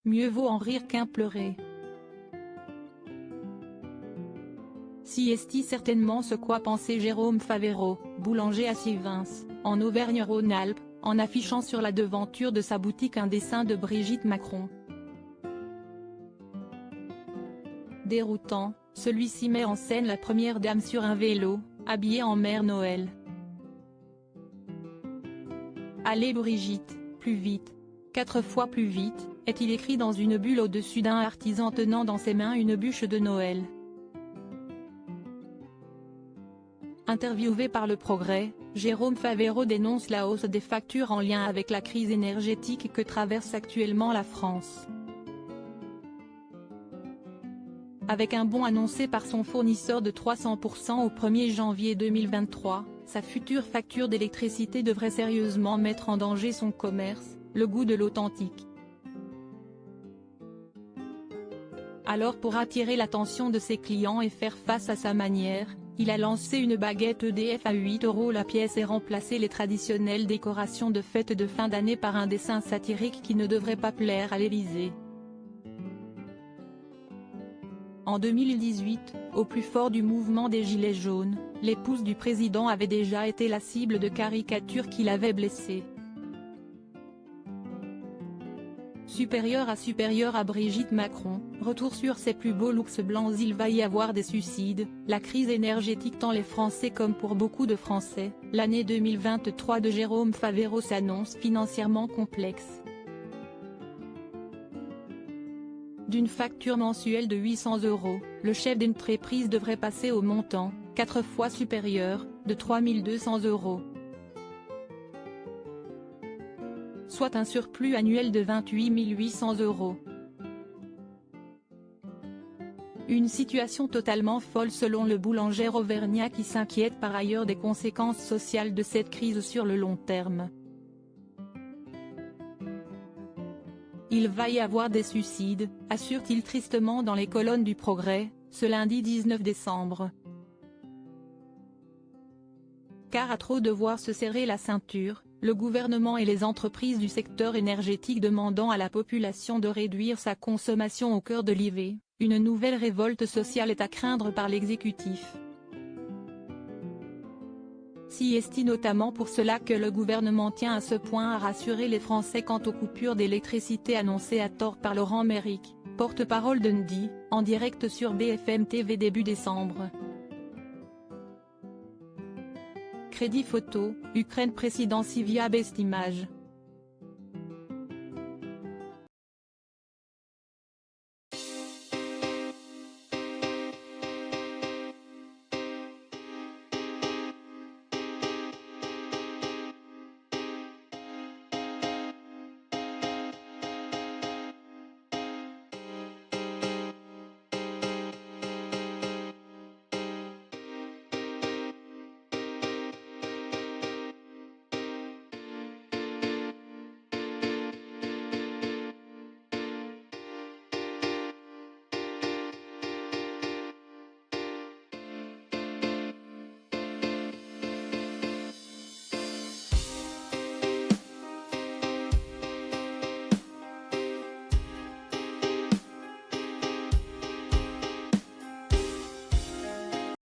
mieux vaut en rire qu'en pleurer. Si est certainement ce quoi pensait Jérôme Favero, boulanger à Sivins, en Auvergne-Rhône-Alpes, en affichant sur la devanture de sa boutique un dessin de Brigitte Macron. Déroutant, celui-ci met en scène la première dame sur un vélo, habillée en Mère Noël. Allez Brigitte, plus vite. 4 fois plus vite, est-il écrit dans une bulle au-dessus d'un artisan tenant dans ses mains une bûche de Noël. Interviewé par Le Progrès, Jérôme Favero dénonce la hausse des factures en lien avec la crise énergétique que traverse actuellement la France. Avec un bond annoncé par son fournisseur de 300% au 1er janvier 2023, sa future facture d'électricité devrait sérieusement mettre en danger son commerce, le goût de l'authentique. Alors pour attirer l'attention de ses clients et faire face à sa manière, il a lancé une baguette EDF à 8 € la pièce et remplacé les traditionnelles décorations de fête de fin d'année par un dessin satirique qui ne devrait pas plaire à l'Élysée. En 2018, au plus fort du mouvement des Gilets jaunes, l'épouse du président avait déjà été la cible de caricatures qui l'avaient blessée. Supérieur à Brigitte Macron, retour sur ses plus beaux looks blancs. Il va y avoir des suicides, la crise énergétique tant les Français comme pour beaucoup de Français, l'année 2023 de Jérôme Favero s'annonce financièrement complexe. D'une facture mensuelle de 800 €, le chef d'entreprise devrait passer au montant, 4 fois supérieur, de 3 200 €. Soit un surplus annuel de 28 800 €. Une situation totalement folle selon le boulanger auvergnat qui s'inquiète par ailleurs des conséquences sociales de cette crise sur le long terme. Il va y avoir des suicides, assure-t-il tristement dans les colonnes du Progrès, ce lundi 19 décembre. Car à trop devoir se serrer la ceinture, le gouvernement et les entreprises du secteur énergétique demandant à la population de réduire sa consommation au cœur de l'hiver, une nouvelle révolte sociale est à craindre par l'exécutif. Si est notamment pour cela que le gouvernement tient à ce point à rassurer les Français quant aux coupures d'électricité annoncées à tort par Laurent Méric, porte-parole d'Engie, en direct sur BFM TV début décembre. Crédit photo, Ukraine présidence via Best Image.